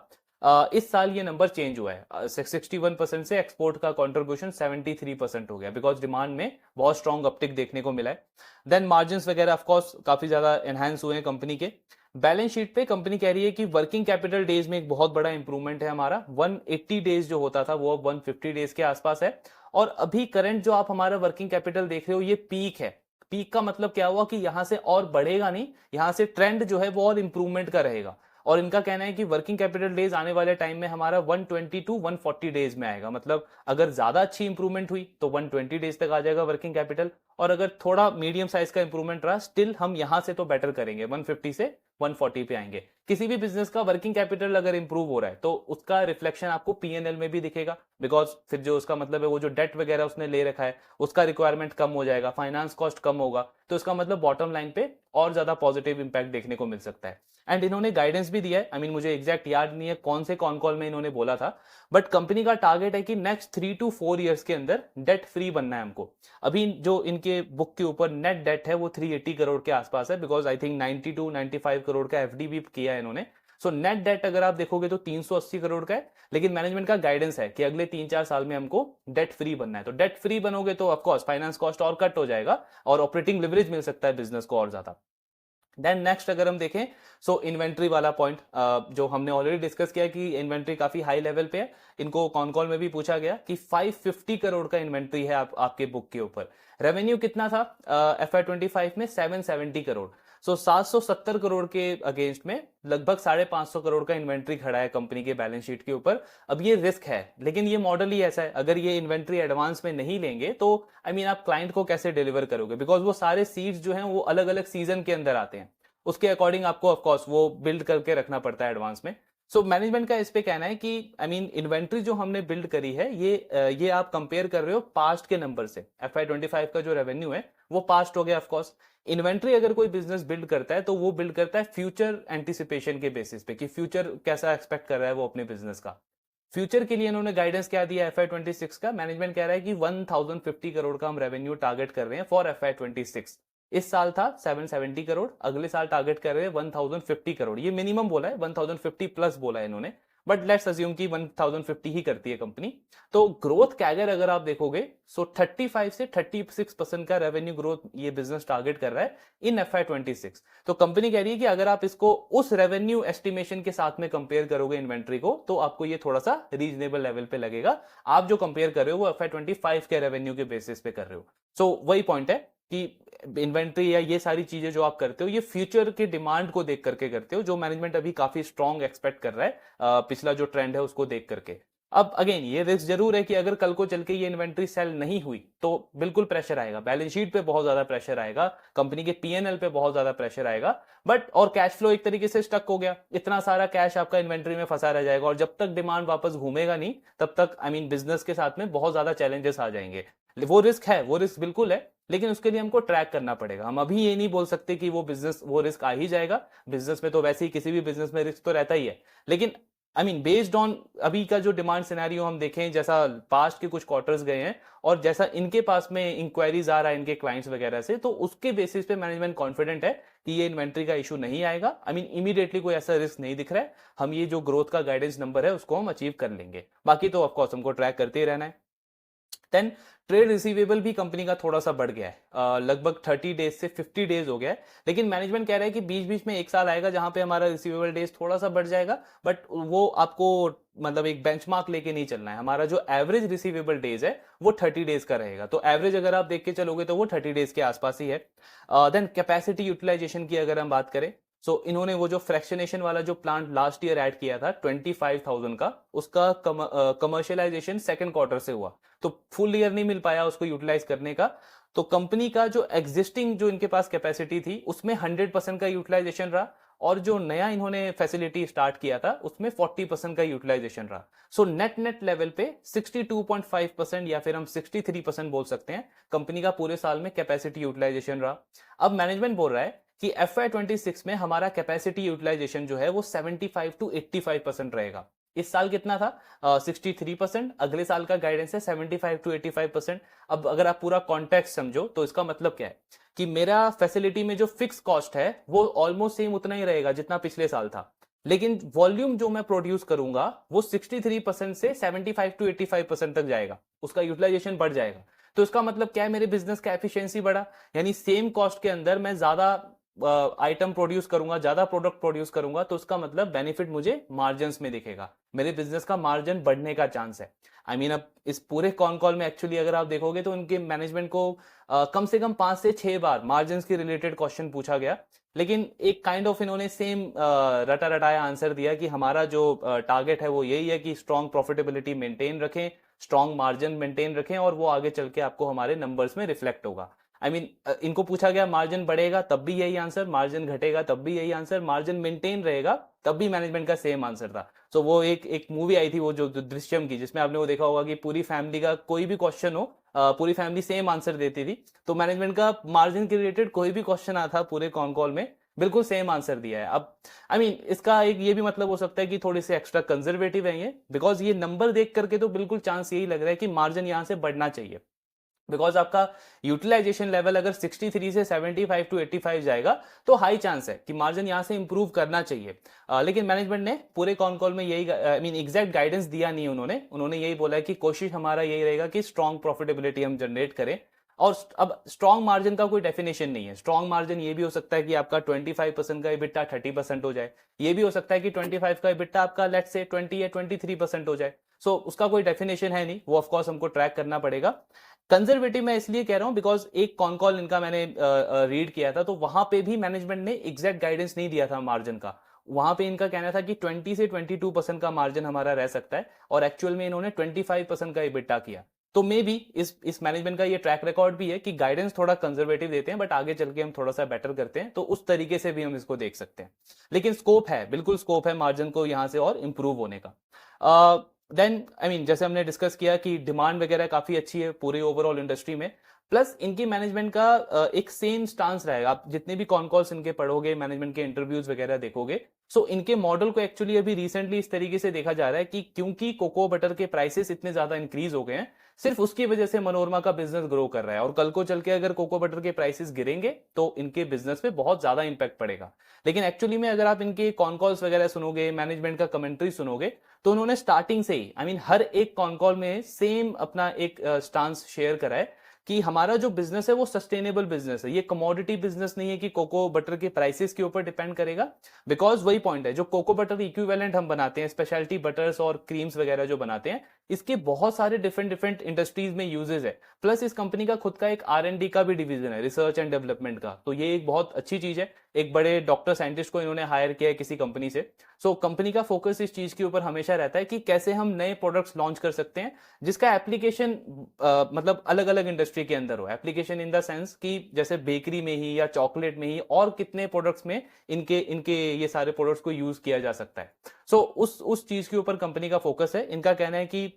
इस साल ये नंबर चेंज हुआ है, 61% से एक्सपोर्ट का कंट्रीब्यूशन 73% हो गया, बिकॉज डिमांड में बहुत स्ट्रॉन्ग अपटिक देखने को मिला है। देन मार्जिन वगैरह ऑफ कोर्स काफी ज्यादा एनहांस हुए हैं कंपनी के। बैलेंस शीट पे कंपनी कह रही है कि वर्किंग कैपिटल डेज में एक बहुत बड़ा इंप्रूवमेंट है हमारा, 180 डेज जो होता था वो अब 150 डेज के आसपास है। और अभी करंट जो आप हमारा वर्किंग कैपिटल देख रहे हो ये पीक है। पीक का मतलब क्या हुआ कि यहां से और बढ़ेगा नहीं, यहां से ट्रेंड जो है वो और इंप्रूवमेंट का रहेगा। और इनका कहना है कि वर्किंग कैपिटल डेज आने वाले टाइम में हमारा 120 टू 140 डेज में आएगा, मतलब अगर ज्यादा अच्छी इंप्रूवमेंट हुई तो 120 डेज तक आ जाएगा वर्किंग कैपिटल, और अगर थोड़ा मीडियम साइज का इंप्रूवमेंट रहा स्टिल हम यहां से तो बेटर करेंगे, 150 से 140 पे आएंगे। किसी भी बिजनेस का वर्किंग कैपिटल अगर इंप्रूव हो रहा है तो उसका रिफ्लेक्शन आपको पीएनएल में भी दिखेगा, बिकॉज फिर जो उसका मतलब है वो जो डेट वगैरह उसने ले रखा है उसका रिक्वायरमेंट कम हो जाएगा, फाइनेंस कॉस्ट कम होगा, तो इसका मतलब बॉटम लाइन पे और ज्यादा पॉजिटिव इंपैक्ट देखने को मिल सकता है। एंड इन्होंने गाइडेंस भी दिया है, आई मीन मुझे एग्जैक्ट याद नहीं है कौन से कॉन कॉल में इन्होंने बोला था, बट कंपनी का टारगेट है कि नेक्स्ट 3 to 4 ईयर्स के अंदर डेट फ्री बनना है हमको। अभी जो इनके बुक के ऊपर नेट डेट है वो 380 करोड़ के आसपास है, because I think 90 to 95 crore का एफडी भी किया है इन्होंने। सो नेट डेट अगर आप देखोगे तो 380 करोड़ का है, लेकिन मैनेजमेंट का गाइडेंस है कि अगले 3-4 साल में हमको डेट फ्री बनना है। तो डेट फ्री बनोगे तो ऑफकोर्स फाइनेंस कॉस्ट और कट हो जाएगा और ऑपरेटिंग लिवरेज मिल सकता है बिजनेस को और ज्यादा। देन नेक्स्ट अगर हम देखें सो इन्वेंट्री वाला पॉइंट जो हमने ऑलरेडी डिस्कस किया कि इन्वेंट्री काफी हाई लेवल पे है। इनको कॉन कॉल में भी पूछा गया कि 550 करोड़ का इन्वेंट्री है आपके बुक के ऊपर। रेवेन्यू कितना था FY25 में? 770 करोड़। सो 770 करोड़ के अगेंस्ट में लगभग 550 करोड़ का इन्वेंट्री खड़ा है कंपनी के बैलेंस शीट के ऊपर। अब ये रिस्क है, लेकिन ये मॉडल ही ऐसा है, अगर ये इन्वेंट्री एडवांस में नहीं लेंगे तो आई मीन आप क्लाइंट को कैसे डिलीवर करोगे, बिकॉज वो सारे सीड्स जो हैं वो अलग अलग सीजन के अंदर आते हैं, उसके अकॉर्डिंग आपको ऑफकोर्स वो बिल्ड करके रखना पड़ता है एडवांस में। सो मैनेजमेंट का इस पे कहना है कि आई मीन इन्वेंट्री जो हमने बिल्ड करी है ये आप कंपेयर कर रहे हो पास्ट के नंबर से। FY25 का जो रेवेन्यू है वो पास्ट हो गया ऑफकोर्स। इन्वेंट्री अगर कोई बिजनेस बिल्ड करता है तो वो बिल्ड करता है फ्यूचर एंटिसिपेशन के बेसिस पे कि फ्यूचर कैसा एक्सपेक्ट कर रहा है वो अपने बिजनेस का। फ्यूचर के लिए इन्होंने गाइडेंस क्या दिया FY26 का? मैनेजमेंट कह रहा है कि 1050 करोड़ का हम रेवेन्यू टारगेट कर रहे हैं फॉर FY26। इस साल था 770 करोड़, अगले साल टारगेट कर रहे हैं 1050 करोड़। ये मिनिमम बोला है, 1050 प्लस बोला है इन्होंने, बट लेट्स अज्यूम कि 1050 ही करती है कंपनी। तो ग्रोथ कैगर अगर आप देखोगे सो 35 से 36% का रेवेन्यू ग्रोथ ये बिजनेस टारगेट कर रहा है इन FY26। तो कंपनी कह रही है कि अगर आप इसको उस रेवेन्यू एस्टिमेशन के साथ में कंपेयर करोगे इन्वेंट्री को तो आपको ये थोड़ा सा रीजनेबल लेवल पे लगेगा। आप जो कंपेयर कर रहे हो वो FY25 के रेवेन्यू के बेसिस पे कर रहे हो। सो वही पॉइंट है कि इन्वेंट्री या ये सारी चीजें जो आप करते हो ये फ्यूचर के डिमांड को देख करके करते हो, जो मैनेजमेंट अभी काफी स्ट्रॉन्ग एक्सपेक्ट कर रहा है पिछला जो ट्रेंड है उसको देख करके। अब अगेन ये रिस्क जरूर है कि अगर कल को चल के ये इन्वेंट्री सेल नहीं हुई तो बिल्कुल प्रेशर आएगा, बैलेंस शीट पे बहुत ज्यादा प्रेशर आएगा, कंपनी के पीएनएल पे बहुत ज्यादा प्रेशर आएगा, बट और कैश फ्लो एक तरीके से स्टक हो गया, इतना सारा कैश आपका इन्वेंट्री में फंसा रह जाएगा और जब तक डिमांड वापस घूमेगा नहीं तब तक आई मीन बिजनेस के साथ में बहुत ज्यादा चैलेंजेस आ जाएंगे। वो रिस्क है, वो रिस्क बिल्कुल है, लेकिन उसके लिए हमको ट्रैक करना पड़ेगा। हम अभी ये नहीं बोल सकते कि वो रिस्क आ ही जाएगा। बिजनेस में तो वैसे ही किसी भी बिजनेस में रिस्क तो रहता ही है, लेकिन आई मीन बेस्ड ऑन अभी का जो डिमांड सिनेरियो हम देखें, जैसा पास्ट के कुछ क्वार्टर्स गए हैं और जैसा इनके पास में इंक्वायरीज आ रहा है इनके क्लाइंट्स वगैरह से, तो उसके बेसिस पे मैनेजमेंट कॉन्फिडेंट है कि ये इन्वेंट्री का इशू नहीं आएगा। आई मीन इमीडिएटली कोई ऐसा रिस्क नहीं दिख रहा है, हम ये जो ग्रोथ का गाइडेंस नंबर है उसको हम अचीव कर लेंगे। बाकी तो ऑफकोर्स हमको ट्रैक करते ही रहना है। देन ट्रेड रिसीवेबल भी कंपनी का थोड़ा सा बढ़ गया है, लगभग 30 डेज से 50 डेज हो गया है, लेकिन मैनेजमेंट कह रहा है कि बीच बीच में एक साल आएगा जहां पे हमारा रिसीवेबल डेज थोड़ा सा बढ़ जाएगा, बट वो आपको मतलब एक बेंचमार्क लेके नहीं चलना है। हमारा जो एवरेज रिसीवेबल डेज है वो 30 डेज का रहेगा, तो एवरेज अगर आप देख के चलोगे तो वो 30 डेज के आसपास ही है। देन कैपेसिटी यूटिलाइजेशन की अगर हम बात करें सो इन्होंने वो जो फ्रैक्शनेशन वाला जो प्लांट लास्ट ईयर ऐड किया था 25,000 का, उसका कमर्शियलाइजेशन सेकंड क्वार्टर से हुआ, तो फुल ईयर नहीं मिल पाया उसको यूटिलाइज करने का। तो कंपनी का जो एग्जिस्टिंग जो इनके पास कैपेसिटी थी उसमें 100% का यूटिलाइजेशन रहा, और जो नया इन्होंने फैसिलिटी स्टार्ट किया था उसमें 40% का यूटिलाइजेशन रहा। सो नेट नेट लेवल पे 62.5% या फिर हम 63% बोल सकते हैं कंपनी का पूरे साल में कैपेसिटी यूटिलाइजेशन रहा। अब मैनेजमेंट बोल रहा है कि FY26 में हमारा कैपेसिटी यूटिलाइजेशन जो है वो 75 to 85% रहेगा। इस साल कितना था? 63%। अगले साल का गाइडेंस है 75 to 85%। अब अगर आप पूरा कॉन्टेक्स्ट समझो तो इसका मतलब क्या है कि मेरा फैसिलिटी में जो फिक्स कॉस्ट है वो ऑलमोस्ट सेम उतना ही रहेगा जितना पिछले साल था, लेकिन वॉल्यूम जो मैं प्रोड्यूस करूंगा वो 63% से 75 टू 85% तक जाएगा, उसका यूटिलाइजेशन बढ़ जाएगा। तो इसका मतलब क्या है, मेरे बिजनेस का एफिशिएंसी बढ़ा, यानी सेम कॉस्ट के अंदर मैं ज्यादा आइटम प्रोड्यूस करूंगा, ज्यादा प्रोडक्ट प्रोड्यूस करूंगा, तो उसका मतलब बेनिफिट मुझे मार्जिन में दिखेगा, मेरे बिजनेस का मार्जिन बढ़ने का चांस है। आई मीन अब इस पूरे कॉन कॉल में एक्चुअली अगर आप देखोगे तो उनके मैनेजमेंट को कम से कम 5 से 6 बार मार्जिन के रिलेटेड क्वेश्चन पूछा गया, लेकिन एक काइंड ऑफ इन्होंने सेम रटा रटाया आंसर दिया कि हमारा जो टारगेट है वो यही है कि स्ट्रॉन्ग प्रॉफिटेबिलिटी मेंटेन रखें, स्ट्रॉन्ग मार्जिन मेंटेन रखें, और वो आगे चल के आपको हमारे नंबर्स में रिफ्लेक्ट होगा। आई मीन इनको पूछा गया मार्जिन बढ़ेगा तब भी यही आंसर, मार्जिन घटेगा तब भी यही आंसर, मार्जिन मेंटेन रहेगा तब भी मैनेजमेंट का सेम आंसर था। सो वो एक मूवी आई थी वो जो दृश्यम की, जिसमें आपने वो देखा होगा कि पूरी फैमिली का कोई भी क्वेश्चन हो, पूरी फैमिली सेम आंसर देती थी, तो मैनेजमेंट का मार्जिन के रिलेटेड कोई भी क्वेश्चन आता पूरे कॉन कॉल में बिल्कुल सेम आंसर दिया है। अब आई मीन इसका एक ये भी मतलब हो सकता है कि थोड़ी सी एक्स्ट्रा कंजर्वेटिव है ये, बिकॉज ये नंबर देख करके तो बिल्कुल चांस यही लग रहा है कि मार्जिन यहां से बढ़ना चाहिए, बिकॉज आपका यूटिलाइजेशन लेवल अगर 63 से 75 टू 85 जाएगा तो हाई चांस है कि मार्जिन यहां से इंप्रूव करना चाहिए। लेकिन मैनेजमेंट ने पूरे कॉन कॉल में यही आई मीन एग्जैक्ट गाइडेंस दिया नहीं, उन्होंने यही बोला है कि कोशिश हमारा यही रहेगा कि स्ट्रॉन्ग प्रॉफिटेबिलिटी हम जनरेट करें। और अब स्ट्रॉन्ग मार्जिन का कोई डेफिनेशन नहीं है, स्ट्रॉन्ग मार्जिन ये भी हो सकता है कि आपका 25% का इबिट्टा 30% हो जाए, ये भी हो सकता है कि 25 का इबिट्टा आपका लेट्स से 20 या 23% हो जाए। सो उसका कोई डेफिनेशन है नहीं, वो ऑफकोर्स हमको ट्रैक करना पड़ेगा। कंजर्वेटिव मैं इसलिए कह रहा हूं बिकॉज एक कॉन कॉल इनका मैंने रीड किया था, तो वहां पे भी मैनेजमेंट ने एग्जैक्ट गाइडेंस नहीं दिया था मार्जिन का। वहां पे इनका कहना था कि 20 से 22% का मार्जिन हमारा रह सकता है, और एक्चुअल में इन्होंने 25% का इबिट्टा किया। तो मे बी इस मैनेजमेंट का ये ट्रैक रिकॉर्ड भी है कि गाइडेंस थोड़ा कंजर्वेटिव देते हैं, बट आगे चल के हम थोड़ा सा बेटर करते हैं, तो उस तरीके से भी हम इसको देख सकते हैं। लेकिन स्कोप है, बिल्कुल स्कोप है मार्जिन को यहां से और इंप्रूव होने का। देन आई मीन जैसे हमने डिस्कस किया कि डिमांड वगैरह काफी अच्छी है पूरे ओवरऑल इंडस्ट्री में, प्लस इनकी मैनेजमेंट का एक सेम स्टांस रहेगा। आप जितने भी कॉन कॉल्स इनके पढ़ोगे, मैनेजमेंट के इंटरव्यूज वगैरह देखोगे, सो इनके मॉडल को एक्चुअली अभी रिसेंटली इस तरीके से देखा जा रहा है कि क्योंकि कोको बटर के प्राइसेस इतने ज्यादा इंक्रीज हो गए हैं, सिर्फ उसकी वजह से मनोरमा का बिजनेस ग्रो कर रहा है, और कल को चल के अगर कोको बटर के प्राइसेस गिरेंगे तो इनके बिजनेस पे बहुत ज्यादा इंपैक्ट पड़ेगा। लेकिन एक्चुअली में अगर आप इनके कॉन कॉल्स वगैरह सुनोगे, मैनेजमेंट का कमेंट्री सुनोगे, तो उन्होंने स्टार्टिंग से ही आई मीन हर एक कॉन कॉल में सेम अपना एक स्टांस शेयर करा है कि हमारा जो बिजनेस है वो सस्टेनेबल बिजनेस है, ये कमोडिटी बिजनेस नहीं है कि कोको बटर के प्राइसेस के ऊपर डिपेंड करेगा। बिकॉज वही पॉइंट है, जो कोको बटर इक्विवेलेंट हम बनाते हैं, स्पेशलिटी बटर्स और क्रीम्स वगैरह जो बनाते हैं, इसके बहुत सारे डिफरेंट डिफरेंट इंडस्ट्रीज में यूजेस है। प्लस इस कंपनी का खुद का एक R&D का भी डिवीजन है, रिसर्च एंड डेवलपमेंट का, तो ये एक बहुत अच्छी चीज है। एक बड़े डॉक्टर साइंटिस्ट को इन्होंने हायर किया है किसी कंपनी से। सो कंपनी का फोकस इस चीज के ऊपर हमेशा रहता है कि कैसे हम नए प्रोडक्ट्स लॉन्च कर सकते हैं जिसका एप्लीकेशन मतलब अलग अलग इंडस्ट्री के अंदर हो। एप्लीकेशन इन द सेंस कि जैसे बेकरी में ही या चॉकलेट में ही और कितने प्रोडक्ट्स में इनके इनके ये सारे प्रोडक्ट्स को यूज किया जा सकता है। सो उस चीज के ऊपर कंपनी का फोकस है। इनका कहना है कि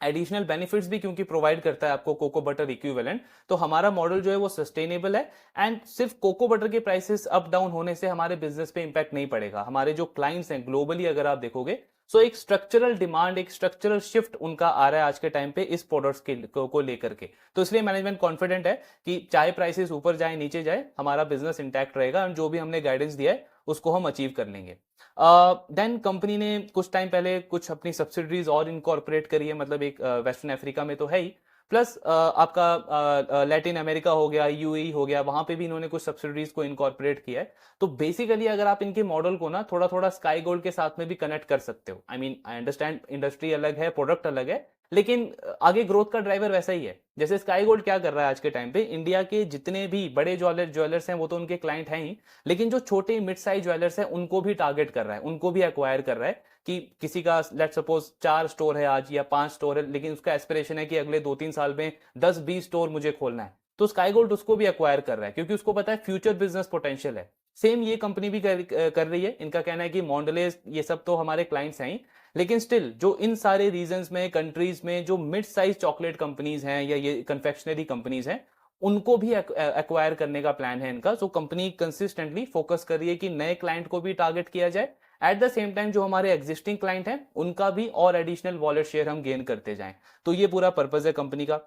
एडिशनल बेनिफिट्स भी क्योंकि प्रोवाइड करता है आपको कोको बटर इक्विवेलेंट, तो हमारा मॉडल जो है वो सस्टेनेबल है, एंड सिर्फ कोको बटर के प्राइसेस अप डाउन होने से हमारे बिजनेस पे इंपैक्ट नहीं पड़ेगा। हमारे जो क्लाइंट्स हैं ग्लोबली अगर आप देखोगे, सो एक स्ट्रक्चरल डिमांड, एक स्ट्रक्चरल शिफ्ट उनका आ रहा है आज के टाइम पे इस प्रोडक्ट्स को लेकर के। तो इसलिए मैनेजमेंट कॉन्फिडेंट है कि चाहे प्राइसेस ऊपर जाए नीचे जाए, हमारा बिजनेस इंटैक्ट रहेगा, और जो भी हमने गाइडेंस दिया है उसको हम अचीव कर लेंगे। देन कंपनी ने कुछ टाइम पहले कुछ अपनी सब्सिडरीज और इनकॉर्पोरेट करी है, मतलब एक वेस्टर्न अफ्रीका में तो है ही, प्लस आपका लैटिन अमेरिका हो गया, UAE हो गया, वहां पे भी इन्होंने कुछ सब्सिडरीज को इनकॉर्पोरेट किया है। तो बेसिकली अगर आप इनके मॉडल को ना थोड़ा थोड़ा स्काई गोल्ड के साथ में भी कनेक्ट कर सकते हो। I mean I understand industry अलग है, प्रोडक्ट अलग है, लेकिन आगे ग्रोथ का ड्राइवर वैसा ही है। जैसे स्काई गोल्ड क्या कर रहा है आज के टाइम पे, इंडिया के जितने भी बड़े ज्वेलर्स हैं वो तो उनके क्लाइंट हैं ही, लेकिन जो छोटे मिड साइज ज्वेलर्स हैं उनको भी टारगेट कर रहा है, उनको भी एक्वायर कर रहा है। कि किसी का लेट सपोज 4 स्टोर है आज या 5 स्टोर है, लेकिन उसका एस्पिरेशन है कि अगले 2-3 साल में 10-20 स्टोर मुझे खोलना है, तो स्काई गोल्ड उसको भी एक्वायर कर रहा है, क्योंकि उसको पता है फ्यूचर बिजनेस पोटेंशियल है। सेम ये कंपनी भी कर रही है। इनका कहना है कि मॉन्डलेज ये सब तो हमारे क्लाइंट्स हैं ही, लेकिन स्टिल जो इन सारे रीजन्स में, कंट्रीज में जो मिड साइज चॉकलेट कंपनीज हैं या ये कन्फेक्शनरी कंपनीज हैं, उनको भी एक्वायर करने का प्लान है इनका। सो कंपनी कंसिस्टेंटली फोकस कर रही है कि नए क्लाइंट को भी टारगेट किया जाए, एट द सेम टाइम जो हमारे एग्जिस्टिंग क्लाइंट हैं उनका भी और एडिशनल वॉलेट शेयर हम गेन करते जाएं। तो ये पूरा पर्पज है कंपनी का।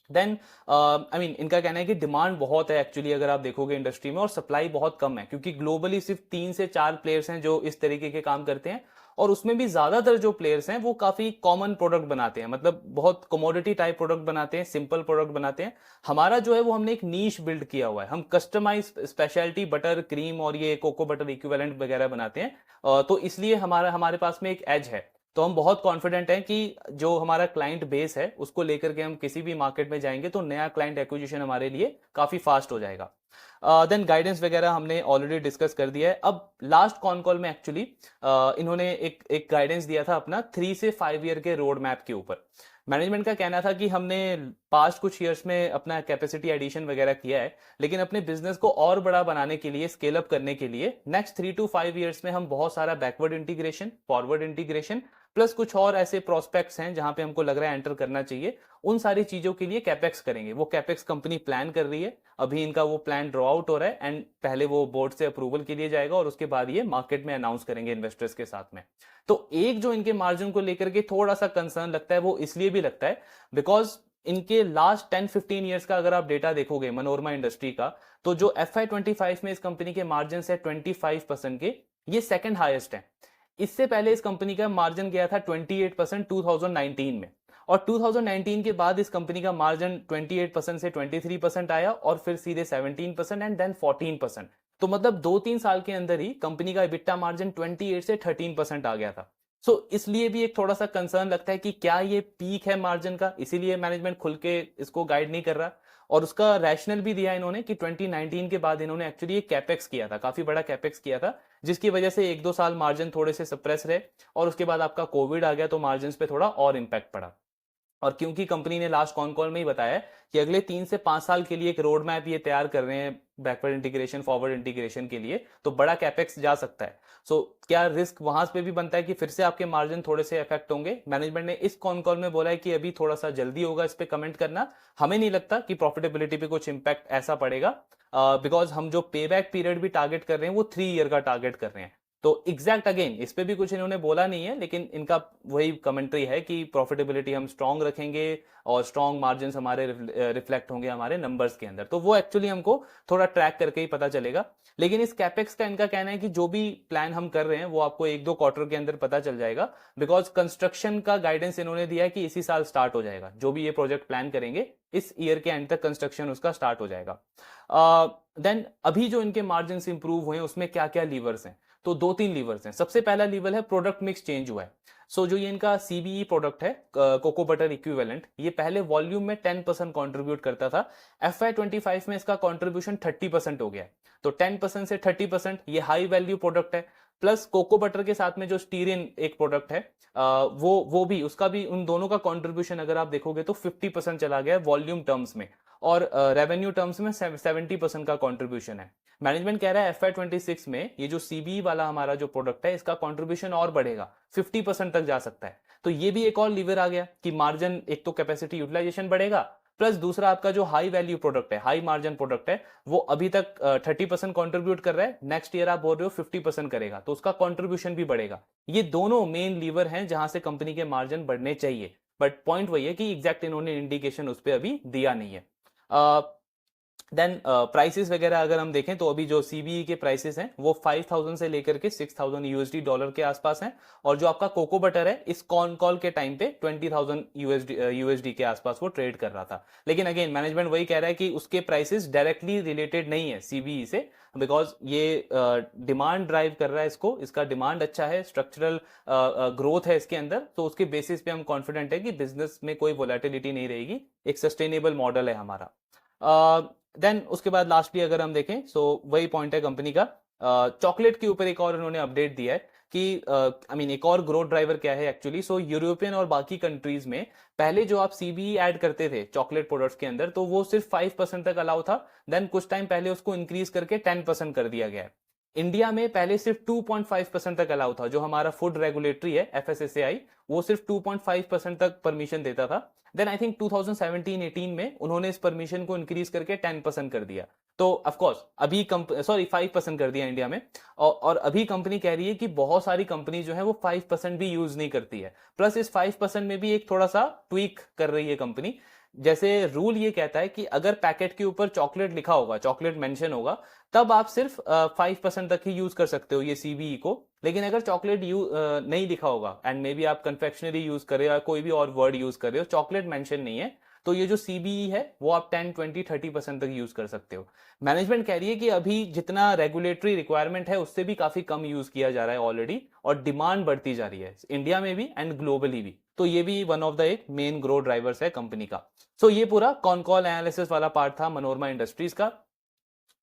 देन आई मीन इनका कहना है कि डिमांड बहुत है एक्चुअली अगर आप देखोगे इंडस्ट्री में, और सप्लाई बहुत कम है, क्योंकि ग्लोबली सिर्फ 3 से 4 प्लेयर्स हैं जो इस तरीके के काम करते हैं, और उसमें भी ज्यादातर जो प्लेयर्स हैं वो काफी कॉमन प्रोडक्ट बनाते हैं, मतलब बहुत कमोडिटी टाइप प्रोडक्ट बनाते हैं, सिंपल प्रोडक्ट बनाते हैं। हमारा जो है वो हमने एक नीश बिल्ड किया हुआ है, हम कस्टमाइज स्पेशलिटी बटर क्रीम और ये कोको बटर इक्विवेलेंट वगैरह बनाते हैं। तो इसलिए हमारे पास में एक एज है। तो हम बहुत कॉन्फिडेंट हैं कि जो हमारा क्लाइंट बेस है उसको लेकर के हम किसी भी मार्केट में जाएंगे तो नया क्लाइंट एक्विजिशन हमारे लिए काफी फास्ट हो जाएगा। देन गाइडेंस वगैरह हमने ऑलरेडी डिस्कस कर दिया है। अब लास्ट कॉन कॉल में एक्चुअली इन्होंने एक गाइडेंस दिया था अपना 3 से 5 ईयर के रोड मैप के ऊपर। मैनेजमेंट का कहना था कि हमने पास्ट कुछ ईयर्स में अपना कैपेसिटी एडिशन वगैरह किया है, लेकिन अपने बिजनेस को और बड़ा बनाने के लिए, स्केल अप करने के लिए नेक्स्ट 3 to 5 ईयर्स में हम बहुत सारा backward integration, forward integration plus कुछ और ऐसे प्रोस्पेक्ट्स हैं जहां पे हमको लग रहा है एंटर करना चाहिए, उन सारी चीजों के लिए कैपेक्स करेंगे। वो कैपेक्स कंपनी प्लान कर रही है, अभी इनका वो प्लान ड्रॉ आउट हो रहा है, एंड पहले वो बोर्ड से अप्रूवल के लिए जाएगा और उसके बाद ये मार्केट में अनाउंस करेंगे इन्वेस्टर्स के साथ में। तो एक जो इनके मार्जिन को लेकर के थोड़ा सा कंसर्न लगता है वो इसलिए भी लगता है बिकॉज इनके लास्ट 10-15 ईयर्स का अगर आप डेटा देखोगे मनोरमा इंडस्ट्री का, तो जो FY25 में इस कंपनी के मार्जिन है 25% के, ये सेकंड हाईएस्ट है। इससे पहले इस कंपनी का मार्जिन गया था 28% 2019 में, और 2019 के बाद इस कंपनी का मार्जिन 28% से 23% आया, और फिर सीधे 17% एंड देन 14%। तो मतलब 2-3 साल के अंदर ही कंपनी का इबिट्टा मार्जिन 28 से 13% आ गया था। इसलिए भी एक थोड़ा सा कंसर्न लगता है कि क्या ये पीक है मार्जिन का, इसीलिए मैनेजमेंट खुल के इसको गाइड नहीं कर रहा। और उसका रैशनल भी दिया इन्होंने कि 2019 के बाद इन्होंने एक्चुअली एक कैपेक्स किया था, काफी बड़ा कैपेक्स किया था, जिसकी वजह से 1-2 साल मार्जिन थोड़े से सप्रेस रहे, और उसके बाद आपका कोविड आ गया तो मार्जिन पे थोड़ा और इंपैक्ट पड़ा। और क्योंकि कंपनी ने लास्ट कॉन कॉल में ही बताया कि अगले 3 से 5 साल के लिए एक रोड मैप ये तैयार कर रहे हैं बैकवर्ड इंटीग्रेशन, फॉरवर्ड इंटीग्रेशन के लिए, तो बड़ा कैपेक्स जा सकता है। क्या रिस्क वहां पे भी बनता है कि फिर से आपके मार्जिन थोड़े से इफेक्ट होंगे? मैनेजमेंट ने इस कॉन कॉल में बोला है कि अभी थोड़ा सा जल्दी होगा इस पे कमेंट करना, हमें नहीं लगता कि प्रॉफिटेबिलिटी पे कुछ इंपैक्ट ऐसा पड़ेगा, बिकॉज हम जो पे बैक पीरियड भी टारगेट कर रहे हैं वो 3 ईयर का टारगेट कर रहे हैं। तो एग्जैक्ट अगेन इस पे भी कुछ इन्होंने बोला नहीं है, लेकिन इनका वही कमेंट्री है कि प्रॉफिटेबिलिटी हम स्ट्रांग रखेंगे और स्ट्रांग मार्जिन हमारे रिफ्लेक्ट होंगे हमारे नंबर्स के अंदर। तो वो एक्चुअली हमको थोड़ा ट्रैक करके ही पता चलेगा। लेकिन इस कैपेक्स का इनका कहना है कि जो भी प्लान हम कर रहे हैं वो आपको 1-2 क्वार्टर के अंदर पता चल जाएगा, बिकॉज कंस्ट्रक्शन का गाइडेंस इन्होंने दिया है कि इसी साल स्टार्ट हो जाएगा। जो भी ये प्रोजेक्ट प्लान करेंगे इस ईयर के एंड तक कंस्ट्रक्शन उसका स्टार्ट हो जाएगा। देन अभी जो इनके मार्जिन इंप्रूव हुए हैं उसमें क्या क्या लीवर्स हैं? तो 2-3 लीवर्स हैं। सबसे पहला लीवर है प्रोडक्ट मिक्स चेंज हुआ है। जो ये इनका सीबीई प्रोडक्ट है, कोको बटर इक्विवेलेंट, ये पहले वॉल्यूम में 10% कंट्रीब्यूट करता था। FY25 में इसका कंट्रीब्यूशन 30% हो गया है। तो 10% से 30% ये हाई वैल्यू प्रोडक्ट है। प्लस कोको बटर के साथ में जो स्टीरिन एक प्रोडक्ट है, वो भी, उसका भी, उन दोनों का कंट्रीब्यूशन अगर आप देखोगे तो 50% चला गया है वॉल्यूम टर्म्स में, और रेवेन्यू टर्म्स में 70% का कंट्रीब्यूशन है। मैनेजमेंट कह रहा है FY26 में ये जो सीबी वाला हमारा जो प्रोडक्ट है इसका कंट्रीब्यूशन और बढ़ेगा, 50% तक जा सकता है। तो ये भी एक और लीवर आ गया कि मार्जिन, एक तो कैपेसिटी यूटिलाइजेशन बढ़ेगा, प्लस दूसरा आपका जो हाई वैल्यू प्रोडक्ट है, हाई मार्जिन प्रोडक्ट है, वो अभी तक 30% कंट्रीब्यूट कर रहा है, नेक्स्ट ईयर आप बोल रहे हो 50% करेगा, तो उसका कंट्रीब्यूशन भी बढ़ेगा। ये दोनों मेन लीवर हैं जहां से कंपनी के मार्जिन बढ़ने चाहिए, बट पॉइंट वही है कि एग्जैक्ट इन्होंने इंडिकेशन उस पर अभी दिया नहीं है। देन प्राइसेस वगैरह अगर हम देखें तो अभी जो सीबीई के प्राइसेस हैं वो 5000 से लेकर के 6000 यूएसडी डॉलर के आसपास हैं, और जो आपका कोको बटर है इस कॉन कॉल के टाइम पे 20000 यूएसडी के आसपास वो ट्रेड कर रहा था। लेकिन अगेन मैनेजमेंट वही कह रहा है कि उसके प्राइसेस डायरेक्टली रिलेटेड नहीं है सीबीई से, बिकॉज ये डिमांड ड्राइव कर रहा है इसको, इसका डिमांड अच्छा है, स्ट्रक्चरल ग्रोथ है इसके अंदर, तो उसके बेसिस पे हम कॉन्फिडेंट है कि बिजनेस में कोई वोलेटिलिटी नहीं रहेगी, एक सस्टेनेबल मॉडल है हमारा। देन उसके बाद लास्टली अगर हम देखें वही पॉइंट है कंपनी का, चॉकलेट के ऊपर एक और उन्होंने अपडेट दिया है कि एक और ग्रोथ ड्राइवर क्या है एक्चुअली। यूरोपियन और बाकी कंट्रीज में पहले जो आप सीबीई ऐड करते थे चॉकलेट प्रोडक्ट्स के अंदर, तो वो सिर्फ 5% तक अलाउ था, देन कुछ टाइम पहले उसको इंक्रीज करके 10% कर दिया गया है। इंडिया में पहले सिर्फ 2.5% तक अलाउ था, जो हमारा फूड रेगुलेटरी है FSSAI, वो सिर्फ 2.5% तक परमिशन देता था। देन आई थिंक 2017-18 में उन्होंने इस परमिशन को इंक्रीज करके 10% कर दिया। तो ऑफ कोर्स अभी 5% कर दिया इंडिया में, और अभी कंपनी कह रही है कि बहुत सारी कंपनी जो है वो 5% भी यूज नहीं करती है, प्लस इस 5% में भी एक थोड़ा सा ट्वीक कर रही है कंपनी जैसे रूल ये कहता है कि अगर पैकेट के ऊपर चॉकलेट लिखा होगा, चॉकलेट मेंशन होगा, तब आप सिर्फ 5% तक ही यूज कर सकते हो ये सीबीई को। लेकिन अगर चॉकलेट नहीं लिखा होगा एंड मे बी आप कन्फेक्शनरी यूज कर रहे हो या कोई भी और वर्ड यूज कर रहे हो, चॉकलेट मेंशन नहीं है, तो ये जो सीबीई है वो आप 10, 20, 30% तक यूज कर सकते हो। मैनेजमेंट कह रही है कि अभी जितना रेगुलेटरी रिक्वायरमेंट है उससे भी काफी कम यूज किया जा रहा है ऑलरेडी, और डिमांड बढ़ती जा रही है इंडिया में भी एंड ग्लोबली भी। तो ये भी वन ऑफ द एक मेन ग्रोथ ड्राइवर्स है कंपनी का। सो ये पूरा कॉन कॉल एनालिसिस वाला पार्ट था मनोरमा इंडस्ट्रीज का।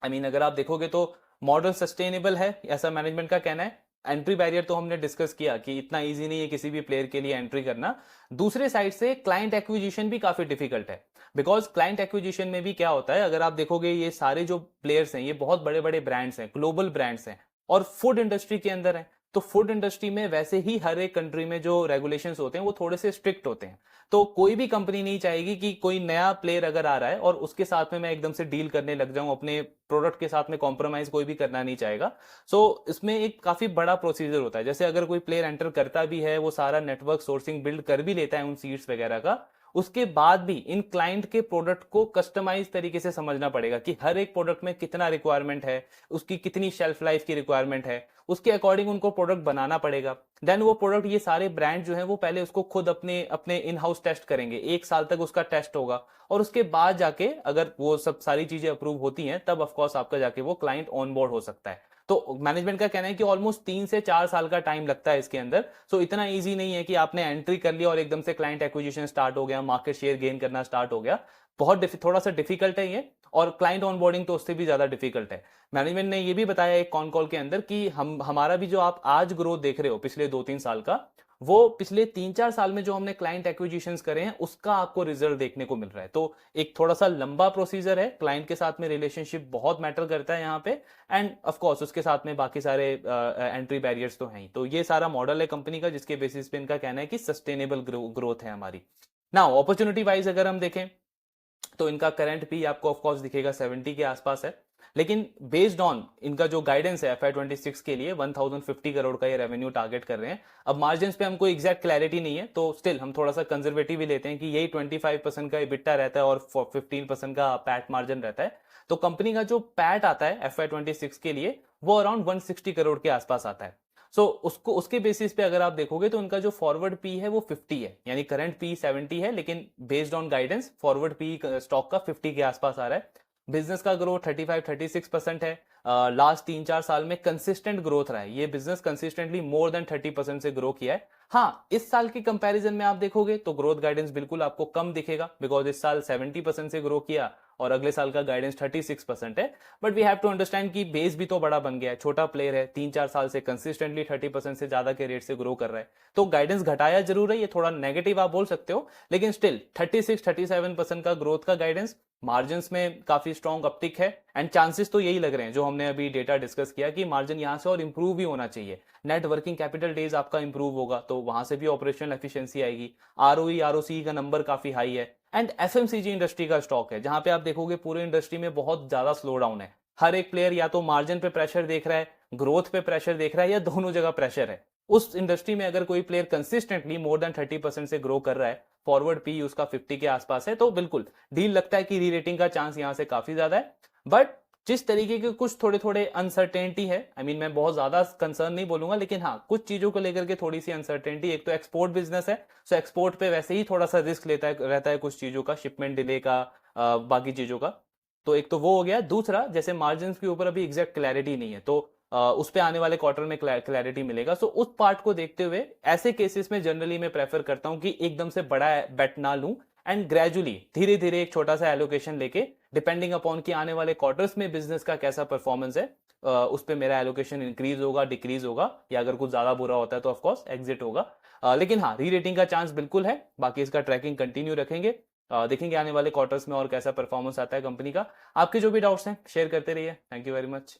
अगर आप देखोगे तो मॉडल सस्टेनेबल है, ऐसा मैनेजमेंट का कहना है। एंट्री बैरियर तो हमने डिस्कस किया कि इतना इजी नहीं है किसी भी प्लेयर के लिए एंट्री करना। दूसरे साइड से क्लाइंट एक्विजिशन भी काफी डिफिकल्ट है, बिकॉज क्लाइंट एक्विजिशन में भी क्या होता है, अगर आप देखोगे ये सारे जो प्लेयर्स हैं ये बहुत बड़े बड़े ब्रांड्स हैं, ग्लोबल ब्रांड्स हैं, और फूड इंडस्ट्री के अंदर है। तो फूड इंडस्ट्री में वैसे ही हर एक कंट्री में जो रेगुलेशंस होते हैं वो थोड़े से स्ट्रिक्ट होते हैं। तो कोई भी कंपनी नहीं चाहेगी कि कोई नया प्लेयर अगर आ रहा है और उसके साथ में मैं एकदम से डील करने लग जाऊं, अपने प्रोडक्ट के साथ में कॉम्प्रोमाइज कोई भी करना नहीं चाहेगा। सो इसमें एक काफी बड़ा प्रोसीजर होता है। जैसे अगर कोई प्लेयर एंटर करता भी है, वो सारा नेटवर्क सोर्सिंग बिल्ड कर भी लेता है उन सीट्स वगैरह का, उसके बाद भी इन क्लाइंट के प्रोडक्ट को कस्टमाइज तरीके से समझना पड़ेगा कि हर एक प्रोडक्ट में कितना रिक्वायरमेंट है, उसकी कितनी शेल्फ लाइफ की रिक्वायरमेंट है, उसके अकॉर्डिंग उनको प्रोडक्ट बनाना पड़ेगा। देन वो प्रोडक्ट, ये सारे ब्रांड जो है वो पहले उसको खुद अपने अपने इन हाउस टेस्ट करेंगे, 1 साल तक उसका टेस्ट होगा, और उसके बाद जाके अगर वो सब सारी चीजें अप्रूव होती हैं तब ऑफकोर्स आपका जाके वो क्लाइंट ऑन बोर्ड हो सकता है। तो मैनेजमेंट का कहना है कि ऑलमोस्ट 3 से 4 साल का टाइम लगता है इसके अंदर। सो इतना इजी नहीं है कि आपने एंट्री कर लिया और एकदम से क्लाइंट एक्विजिशन स्टार्ट हो गया, मार्केट शेयर गेन करना स्टार्ट हो गया। थोड़ा सा डिफिकल्ट है ये, और क्लाइंट ऑनबोर्डिंग तो उससे भी ज्यादा डिफिकल्ट है। मैनेजमेंट ने ये भी बताया एक कॉन कॉल के अंदर कि हमारा भी जो आप आज ग्रोथ देख रहे हो पिछले 2-3 साल का, वो पिछले 3-4 साल में जो हमने क्लाइंट एक्विजिशंस करे हैं उसका आपको रिजल्ट देखने को मिल रहा है। तो एक थोड़ा सा लंबा प्रोसीजर है, क्लाइंट के साथ में रिलेशनशिप बहुत मैटर करता है यहाँ पे, एंड ऑफ कोर्स उसके साथ में बाकी सारे एंट्री बैरियर्स तो हैं ही। तो ये सारा मॉडल है कंपनी का जिसके बेसिस पे इनका कहना है कि सस्टेनेबल ग्रोथ है हमारी। नाउ अपॉर्चुनिटी वाइज अगर हम देखें तो इनका करंट पी आपको ऑफ कोर्स दिखेगा 70 के आसपास है, लेकिन बेस्ड ऑन इनका जो गाइडेंस है FY26 के लिए 1050 करोड़ का ये रेवेन्यू टारगेट कर रहे हैं। अब मार्जिन पे हमको एग्जैक्ट क्लैरिटी नहीं है, तो स्टिल हम थोड़ा सा कंजर्वेटिव ही लेते हैं कि यही 25% का EBITDA रहता है और 15% का पैट मार्जिन रहता है। तो कंपनी का जो पैट आता है FY26 के लिए वो अराउंड 160 करोड़ के आसपास आता है। उसको उसके बेसिस पे अगर आप देखोगे तो उनका जो फॉरवर्ड पी है वो 50 है, यानी करंट पी 70 है, लेकिन based on guidance forward P stock का 50 के आसपास आ रहा है। बिजनेस का ग्रोथ 35-36% है। लास्ट 3-4 साल में कंसिस्टेंट ग्रोथ रहा है, ये बिजनेस कंसिस्टेंटली मोर देन 30% से ग्रो किया है। हाँ, इस साल के कंपैरिजन में आप देखोगे तो ग्रोथ गाइडेंस बिल्कुल आपको कम दिखेगा, बिकॉज इस साल 70% से ग्रो किया और अगले साल का गाइडेंस 36% है। But we have to understand कि बेस भी तो बड़ा बन गया है, छोटा प्लेयर है, 3-4 साल से कंसिस्टेंटली 30% से ज्यादा के रेट से ग्रो कर रहा है। तो गाइडेंस घटाया जरूर है, ये थोड़ा नेगेटिव आप बोल सकते हो, लेकिन स्टिल 36-37% का ग्रोथ का गाइडेंस, मार्जिन में काफी स्ट्रॉन्ग अपटिक है, एंड चांसेस तो यही लग रहे हैं जो हमने अभी डेटा डिस्कस किया कि मार्जिन यहां से और इंप्रूव भी होना चाहिए। नेट वर्किंग कैपिटल डेज आपका इंप्रूव होगा तो वहां से भी ऑपरेशनल एफिशिएंसी आएगी। ROE ROC का नंबर काफी हाई है, एंड FMCG इंडस्ट्री का स्टॉक है जहां पे आप देखोगे पूरे इंडस्ट्री में बहुत ज्यादा स्लो डाउन है। हर एक प्लेयर या तो मार्जिन पे प्रेशर देख रहा है, ग्रोथ पे प्रेशर देख रहा है, या दोनों जगह प्रेशर है। उस इंडस्ट्री में अगर कोई प्लेयर कंसिस्टेंटली मोर देन 30% से ग्रो कर रहा है, फॉरवर्ड पी उसका 50 के आसपास है, तो बिल्कुल डील लगता है कि री रेटिंग का चांस यहां से काफी ज्यादा है। बट जिस तरीके के कुछ थोड़े थोड़े अनसर्टेनिटी है, मैं बहुत ज्यादा कंसर्न नहीं बोलूंगा, लेकिन हाँ कुछ चीजों को लेकर के थोड़ी सी अनसर्टेनिटी। एक तो एक्सपोर्ट बिजनेस है, सो एक्सपोर्ट पे वैसे ही थोड़ा सा रिस्क रहता है कुछ चीजों का, शिपमेंट डिले का, बाकी चीजों का। तो एक तो वो हो गया। दूसरा, जैसे मार्जिन के ऊपर अभी एग्जैक्ट क्लैरिटी नहीं है, तो उस पे आने वाले क्वार्टर में क्लैरिटी मिलेगा। सो उस पार्ट को देखते हुए ऐसे केसेस में जनरली मैं प्रेफर करता हूं कि एकदम से बड़ा बेट ना लूं, एंड ग्रेजुअली धीरे धीरे एक छोटा सा एलोकेशन लेके, डिपेंडिंग अपॉन कि आने वाले क्वार्टर्स में बिजनेस का कैसा परफॉर्मेंस है, उस पर मेरा एलोकेशन इंक्रीज होगा, डिक्रीज होगा, या अगर कुछ ज्यादा बुरा होता है तो ऑफकोर्स एग्जिट होगा। लेकिन हाँ, री रेटिंग का चांस बिल्कुल है। बाकी इसका ट्रैकिंग कंटिन्यू रखेंगे, देखेंगे आने वाले क्वार्टर्स में और कैसा परफॉर्मेंस आता है कंपनी का। आपके जो भी डाउट्स हैं शेयर करते रहिए। Thank you very much.